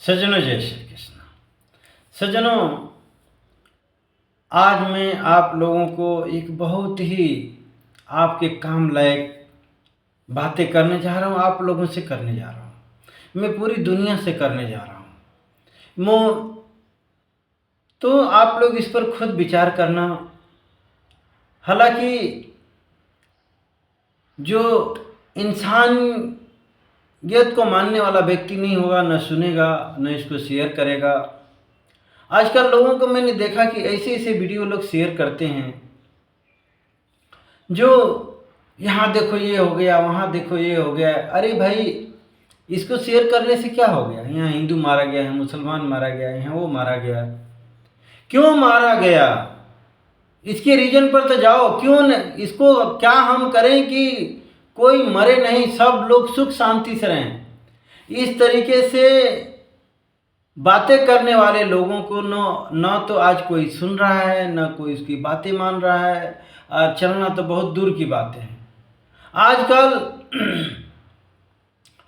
सज्जनों, जय श्री कृष्ण। सज्जनों, आज मैं आप लोगों को एक बहुत ही आपके काम लायक बातें करने जा रहा हूँ। आप लोगों से करने जा रहा हूँ, मैं पूरी दुनिया से करने जा रहा हूँ। तो आप लोग इस पर खुद विचार करना। हालांकि जो इंसानियत को मानने वाला व्यक्ति नहीं होगा, न सुनेगा न इसको शेयर करेगा। आजकल लोगों को मैंने देखा कि ऐसे ऐसे वीडियो लोग शेयर करते हैं जो यहाँ देखो ये हो गया, वहाँ देखो ये हो गया। अरे भाई, इसको शेयर करने से क्या हो गया? यहाँ हिंदू मारा गया है, मुसलमान मारा गया है, यहाँ वो मारा गया है। क्यों मारा गया? इसके रीजन पर तो जाओ। क्यों न इसको क्या हम करें कि कोई मरे नहीं, सब लोग सुख शांति से रहें? इस तरीके से बातें करने वाले लोगों को न तो आज कोई सुन रहा है, न कोई उसकी बातें मान रहा है। और चलना तो बहुत दूर की बात है। आजकल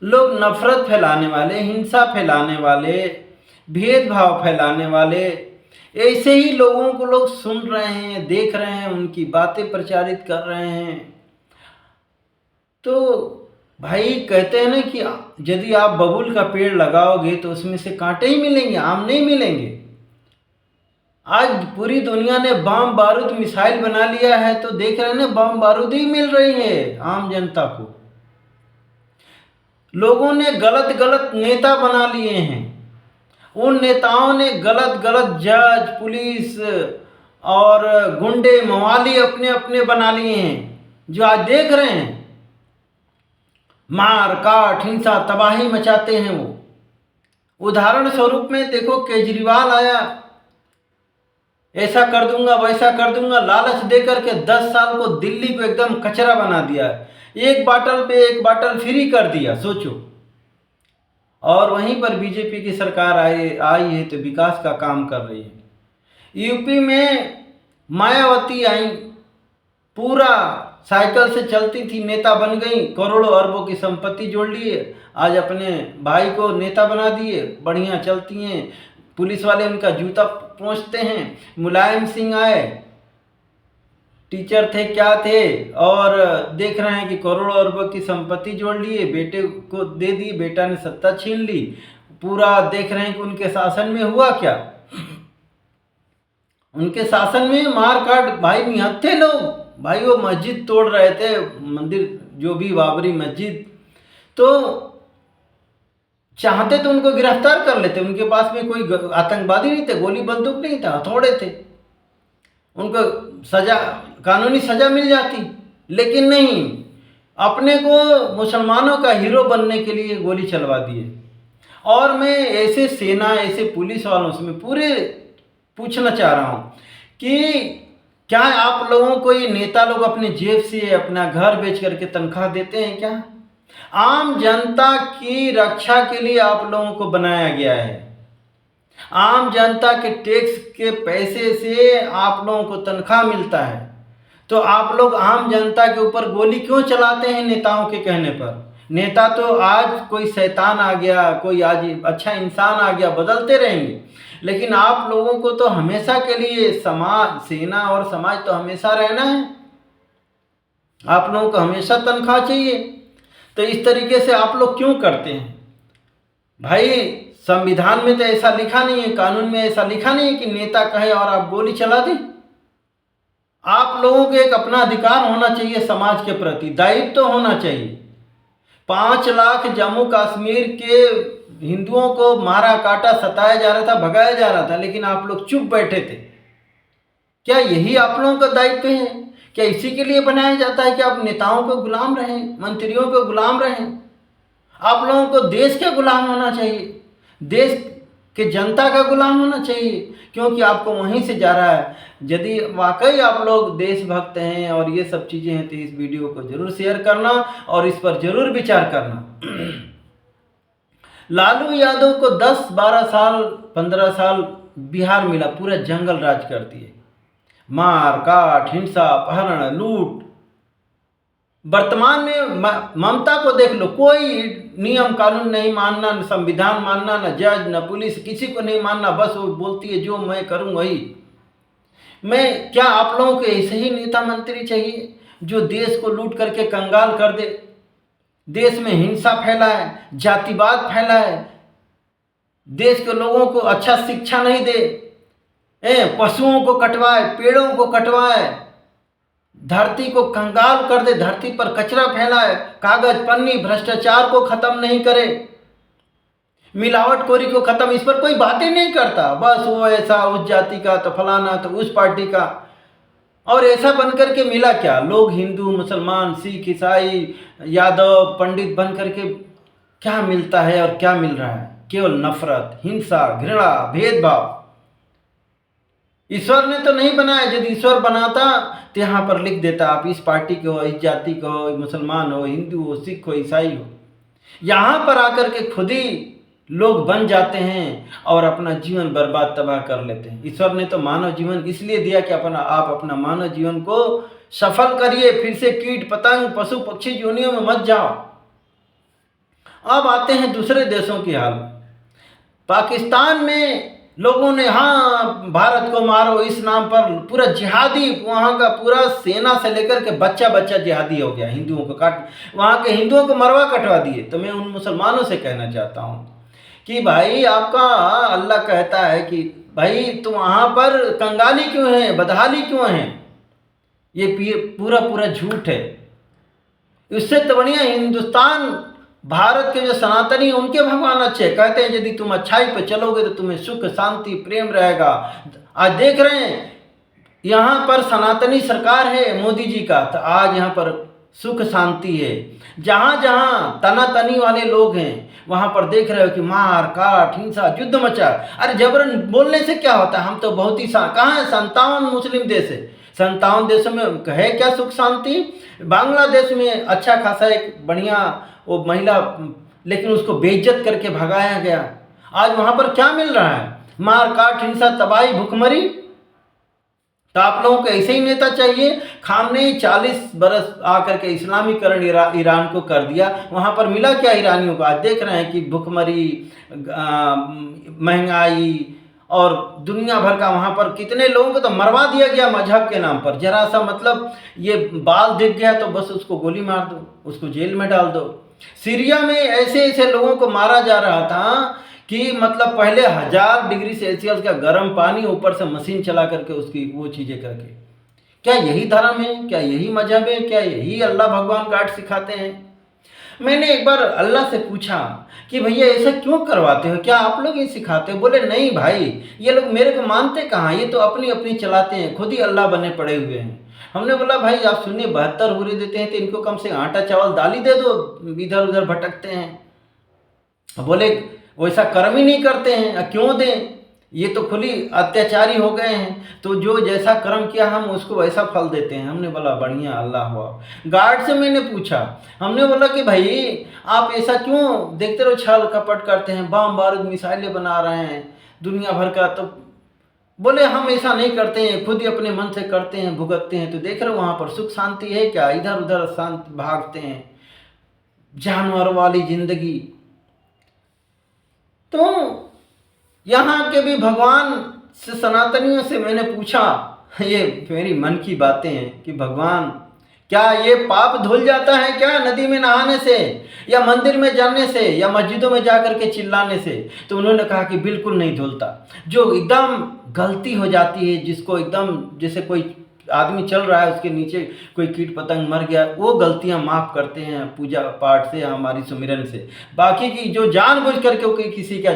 लोग नफरत फैलाने वाले, हिंसा फैलाने वाले, भेदभाव फैलाने वाले, ऐसे ही लोगों को लोग सुन रहे हैं, देख रहे हैं, उनकी बातें प्रचारित कर रहे हैं। तो भाई, कहते हैं ना कि यदि आप बबूल का पेड़ लगाओगे तो उसमें से कांटे ही मिलेंगे, आम नहीं मिलेंगे। आज पूरी दुनिया ने बम बारूद मिसाइल बना लिया है, तो देख रहे हैं ना, बम बारूद ही मिल रही है आम जनता को। लोगों ने गलत गलत नेता बना लिए हैं। उन नेताओं ने गलत गलत जज, पुलिस और गुंडे मवाली अपने अपने बना लिए हैं, जो आज देख रहे हैं मार काट, हिंसा, तबाही मचाते हैं वो। उदाहरण स्वरूप में देखो, केजरीवाल आया, ऐसा कर दूंगा वैसा कर दूंगा, लालच देकर के 10 साल को दिल्ली को एकदम कचरा बना दिया। एक बाटल पे एक बाटल फ्री कर दिया, सोचो। और वहीं पर बीजेपी की सरकार आई है तो विकास का काम कर रही है। यूपी में मायावती आई, पूरा साइकिल से चलती थी, नेता बन गई, करोड़ों अरबों की संपत्ति जोड़ लिए, आज अपने भाई को नेता बना दिए, बढ़िया चलती हैं, पुलिस वाले उनका जूता पोंछते हैं। मुलायम सिंह आए, टीचर थे क्या थे, और देख रहे हैं कि करोड़ों अरबों की संपत्ति जोड़ लिए, बेटे को दे दी, बेटा ने सत्ता छीन ली। पूरा देख रहे हैं कि उनके शासन में हुआ क्या। उनके शासन में मार काट, भाई निहत्थे लोग, भाई वो मस्जिद तोड़ रहे थे, मंदिर जो भी बाबरी मस्जिद, तो चाहते तो उनको गिरफ्तार कर लेते। उनके पास में कोई आतंकवादी नहीं थे, गोली बंदूक नहीं था, हथौड़े थे, उनको सजा, कानूनी सजा मिल जाती। लेकिन नहीं, अपने को मुसलमानों का हीरो बनने के लिए गोली चलवा दिए। और मैं ऐसे सेना, ऐसे पुलिस वालों से मैं पूरे पूछना चाह रहा हूँ कि क्या आप लोगों को ये नेता लोग अपने जेब से अपना घर बेच करके तनख्वाह देते हैं क्या? आम जनता की रक्षा के लिए आप लोगों को बनाया गया है। आम जनता के टैक्स के पैसे से आप लोगों को तनख्वाह मिलता है, तो आप लोग आम जनता के ऊपर गोली क्यों चलाते हैं नेताओं के कहने पर? नेता तो आज कोई शैतान आ गया, कोई आज अच्छा इंसान आ गया, बदलते रहेंगे, लेकिन आप लोगों को तो हमेशा के लिए समाज, सेना और समाज तो हमेशा रहना है। आप लोगों को हमेशा तनख्वाह चाहिए, तो इस तरीके से आप लोग क्यों करते हैं? भाई, संविधान में तो ऐसा लिखा नहीं है, कानून में ऐसा लिखा नहीं है कि नेता कहे और आप गोली चला दें। आप लोगों को एक अपना अधिकार होना चाहिए, समाज के प्रति दायित्व तो होना चाहिए। 5 लाख जम्मू कश्मीर के हिंदुओं को मारा काटा, सताया जा रहा था, भगाया जा रहा था, लेकिन आप लोग चुप बैठे थे। क्या यही आप लोगों का दायित्व है? क्या इसी के लिए बनाया जाता है कि आप नेताओं को गुलाम रहें, मंत्रियों को गुलाम रहें? आप लोगों को देश के गुलाम होना चाहिए, देश के जनता का गुलाम होना चाहिए, क्योंकि आपको वहीं से जा रहा है। यदि वाकई आप लोग देशभक्त हैं और ये सब चीज़ें हैं, तो इस वीडियो को जरूर शेयर करना और इस पर जरूर विचार करना। लालू यादव को 10, 12 साल, 15 साल बिहार मिला, पूरा जंगल राज कर दिए, मार काट, हिंसा, अपहरण, लूट। वर्तमान में ममता को देख लो, कोई नियम कानून नहीं मानना, न संविधान मानना, न जज, न पुलिस, किसी को नहीं मानना, बस वो बोलती है जो मैं करूं वही। मैं क्या आप लोगों को ऐसे ही नेता मंत्री चाहिए जो देश को लूट करके कंगाल कर दे, देश में हिंसा फैलाए, जातिवाद फैलाए, देश के लोगों को अच्छा शिक्षा नहीं दे, पशुओं को कटवाए, पेड़ों को कटवाए, धरती को कंगाल कर दे, धरती पर कचरा फैलाए, कागज पन्नी भ्रष्टाचार को खत्म नहीं करे, मिलावटखोरी को खत्म, इस पर कोई बात ही नहीं करता। बस वो ऐसा उस जाति का तो फलाना तो उस पार्टी का, और ऐसा बनकर के मिला क्या? लोग हिंदू, मुसलमान, सिख, ईसाई, यादव, पंडित बन करके क्या मिलता है और क्या मिल रहा है? केवल नफरत, हिंसा, घृणा, भेदभाव। ईश्वर ने तो नहीं बनाया। यदि ईश्वर बनाता तो यहाँ पर लिख देता आप इस पार्टी के हो, इस जाति के हो, मुसलमान हो, हिंदू हो, सिख हो, ईसाई हो। यहाँ पर आकर के खुद ही लोग बन जाते हैं और अपना जीवन बर्बाद तबाह कर लेते हैं। ईश्वर ने तो मानव जीवन इसलिए दिया कि आप अपना मानव जीवन को सफल करिए, फिर से कीट पतंग पशु पक्षी योनियों में मत जाओ। अब आते हैं दूसरे देशों की हाल। पाकिस्तान में लोगों ने हाँ भारत को मारो इस नाम पर पूरा जिहादी, वहाँ का पूरा सेना से लेकर के बच्चा बच्चा जिहादी हो गया, हिंदुओं को काट, वहाँ के हिंदुओं को मरवा कटवा दिए। तो मैं उन मुसलमानों से कहना चाहता हूँ कि भाई आपका अल्लाह कहता है कि भाई तुम वहाँ पर कंगाली क्यों है, बदहाली क्यों है? ये पूरा पूरा झूठ है। इससे तो बढ़िया हिंदुस्तान भारत के जो सनातनी उनके भगवान अच्छे, कहते हैं यदि तुम अच्छाई पे चलोगे तो तुम्हें सुख शांति प्रेम रहेगा। आज देख रहे हैं यहाँ पर सनातनी सरकार है मोदी जी का, तो आज यहाँ पर सुख शांति है। जहाँ जहाँ तनातनी वाले लोग हैं वहाँ पर देख रहे हो कि मार काट हिंसा युद्ध मचा। अरे जबरन बोलने से क्या होता है? हम तो बहुत ही कहाँ है, 57 मुस्लिम देश है, 57 देशों में है क्या सुख शांति? बांग्लादेश में अच्छा खासा एक बढ़िया वो महिला, लेकिन उसको बेइज्जत करके भगाया गया। आज वहाँ पर क्या मिल रहा है? मार काट हिंसा तबाही भुखमरी। तो आप लोगों को ऐसे ही नेता चाहिए। खामने 40 बरस आकर के इस्लामीकरण ईरान को कर दिया, वहाँ पर मिला क्या ईरानियों को? आज देख रहे हैं कि भुखमरी, महंगाई और दुनिया भर का, वहाँ पर कितने लोगों को तो मरवा दिया गया मजहब के नाम पर। जरा सा मतलब ये बाल दिख गया तो बस उसको गोली मार दो, उसको जेल में डाल दो। सीरिया में ऐसे ऐसे लोगों को मारा जा रहा था कि मतलब पहले 1000 डिग्री सेल्सियस का गर्म पानी, ऊपर से मशीन चला करके उसकी वो चीज़ें करके। क्या यही धर्म है? क्या यही मजहब है? क्या यही अल्लाह भगवान गाठ सिखाते हैं? मैंने एक बार अल्लाह से पूछा कि भैया ऐसा क्यों करवाते हो, क्या आप लोग ये सिखाते हो? बोले नहीं भाई, ये लोग मेरे को मानते कहाँ, ये तो अपनी अपनी चलाते हैं, खुद ही अल्लाह बने पड़े हुए हैं। हमने बोला भाई आप सुनिए 72 हुर्रे देते हैं तो इनको कम से आटा चावल दाल ही दे दो, इधर उधर भटकते हैं। बोले वैसा कर्म ही नहीं करते हैं, क्यों दें? ये तो खुली अत्याचारी हो गए हैं, तो जो जैसा कर्म किया हम उसको वैसा फल देते हैं। हमने बोला बढ़िया अल्लाह हुआ। गार्ड से मैंने पूछा, हमने बोला कि भाई आप ऐसा क्यों देखते रहो, छल कपट करते हैं, बम बारूद मिसाइलें बना रहे हैं दुनिया भर का। तो बोले हम ऐसा नहीं करते हैं, खुद ही अपने मन से करते हैं, भुगतते हैं। तो देख रहे हो वहाँ पर सुख शांति है क्या? इधर उधर शांति भागते हैं, जानवर वाली जिंदगी। तो यहाँ के भी भगवान से, सनातनियों से मैंने पूछा, ये मेरी मन की बातें हैं कि भगवान क्या ये पाप धुल जाता है क्या नदी में नहाने से, या मंदिर में जाने से, या मस्जिदों में जाकर के चिल्लाने से? तो उन्होंने कहा कि बिल्कुल नहीं धुलता। जो एकदम गलती हो जाती है, जिसको एकदम जैसे कोई आदमी चल रहा है उसके नीचे कोई कीट पतंग मर गया, वो गलतियां माफ़ करते हैं पूजा पाठ से, हमारी सुमिरन से। बाकी की जो जानबूझ करके कोई किसी का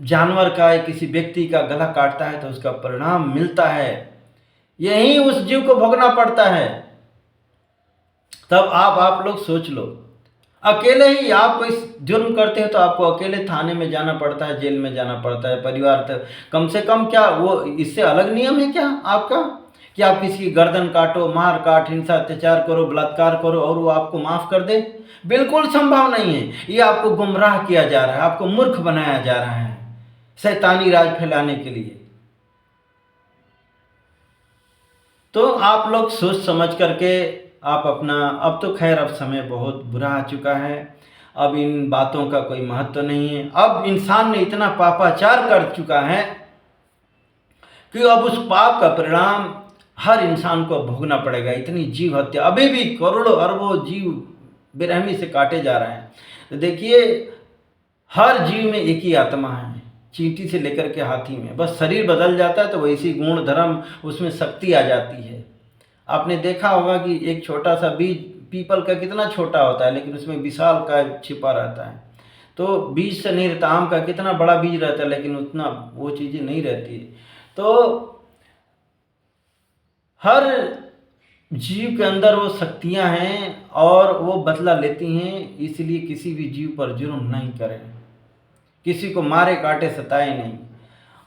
जानवर का या किसी व्यक्ति का गला काटता है तो उसका परिणाम मिलता है, यही उस जीव को भोगना पड़ता है। तब आप लोग सोच लो, अकेले ही आप कोई जुर्म करते हो तो आपको अकेले थाने में जाना पड़ता है, जेल में जाना पड़ता है, परिवार तक कम से कम क्या वो इससे अलग नियम है क्या आपका कि आप किसी की गर्दन काटो, मार काट, हिंसा अत्याचार करो, बलात्कार करो और वो आपको माफ़ कर दे? बिल्कुल संभव नहीं है। ये आपको गुमराह किया जा रहा है, आपको मूर्ख बनाया जा रहा है शैतानी राज फैलाने के लिए। तो आप लोग सोच समझ करके आप अपना, अब तो खैर अब समय बहुत बुरा आ चुका है, अब इन बातों का कोई महत्व नहीं है। अब इंसान ने इतना पापाचार कर चुका है कि अब उस पाप का परिणाम हर इंसान को भोगना पड़ेगा। इतनी जीव हत्या, अभी भी करोड़ों अरबों जीव बेरहमी से काटे जा रहे हैं। तो देखिए, हर जीव में एक ही आत्मा है, चींटी से लेकर के हाथी में। बस शरीर बदल जाता है तो वैसी गुण धर्म उसमें शक्ति आ जाती है। आपने देखा होगा कि एक छोटा सा बीज पीपल का कितना छोटा होता है, लेकिन उसमें विशाल का छिपा रहता है। तो बीज से नहीं रहता, आम का कितना बड़ा बीज रहता है, लेकिन उतना वो चीज़ें नहीं रहती है। तो हर जीव के अंदर वो शक्तियाँ हैं और वो बदला लेती हैं। इसलिए किसी भी जीव पर जुल्म नहीं करें, किसी को मारे काटे सताए नहीं।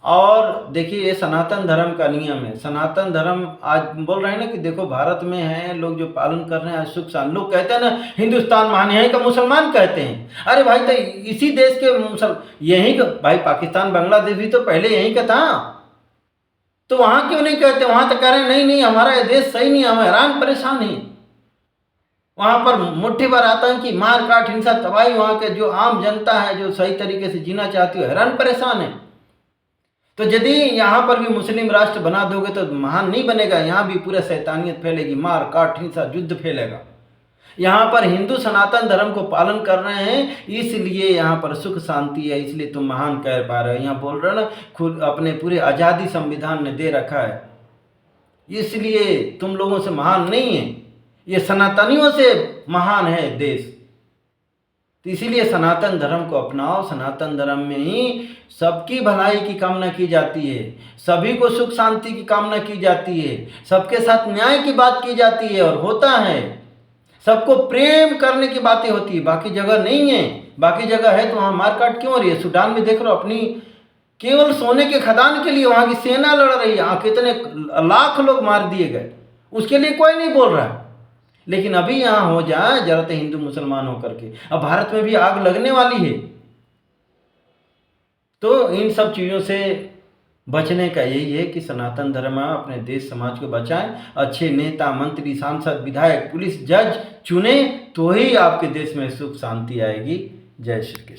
और देखिए, ये सनातन धर्म का नियम है। सनातन धर्म आज बोल रहे हैं ना कि देखो भारत में है लोग जो पालन कर रहे हैं सुख शांति। लोग कहते हैं ना हिंदुस्तान महान, यहीं का मुसलमान कहते हैं। अरे भाई, तो इसी देश के यहीं का भाई, पाकिस्तान बांग्लादेश भी तो पहले यहीं का था, तो वहाँ क्यों नहीं कहते? वहाँ तो कह रहे हैं नहीं नहीं हमारा ये देश सही नहीं, हम हैरान परेशान हैं। वहाँ पर मुट्ठी भर आतंकी, मार काट, हिंसा, तबाही, वहाँ के जो आम जनता है जो सही तरीके से जीना चाहती है हैरान परेशान है। तो यदि यहाँ पर भी मुस्लिम राष्ट्र बना दोगे तो महान नहीं बनेगा, यहाँ भी पूरा शैतानियत फैलेगी, मार काट, हिंसा, युद्ध फैलेगा। यहाँ पर हिंदू सनातन धर्म को पालन कर रहे हैं, इसलिए यहाँ पर सुख शांति है, इसलिए तुम महान कह पा रहे हो। यहाँ बोल रहे हो ना, खुद अपने पूरे आज़ादी संविधान ने दे रखा है, इसलिए तुम लोगों से महान नहीं है, ये सनातनियों से महान है देश। तो इसीलिए सनातन धर्म को अपनाओ। सनातन धर्म में ही सबकी भलाई की कामना की जाती है, सभी को सुख शांति की कामना की जाती है, सबके साथ न्याय की बात की जाती है और होता है, सबको प्रेम करने की बातें होती है। बाकी जगह नहीं है, बाकी जगह है तो वहाँ मारकाट क्यों हो रही है? सूडान में देख लो, अपनी केवल सोने के खदान के लिए वहाँ की सेना लड़ रही है, वहाँ कितने लाख लोग मार दिए गए, उसके लिए कोई नहीं बोल रहा है। लेकिन अभी यहाँ हो जाए जरा तो हिंदू मुसलमान होकर के, अब भारत में भी आग लगने वाली है। तो इन सब चीज़ों से बचने का यही है कि सनातन धर्म अपने देश समाज को बचाएं, अच्छे नेता, मंत्री, सांसद, विधायक, पुलिस, जज चुने तो ही आपके देश में सुख शांति आएगी। जय श्री कृष्ण।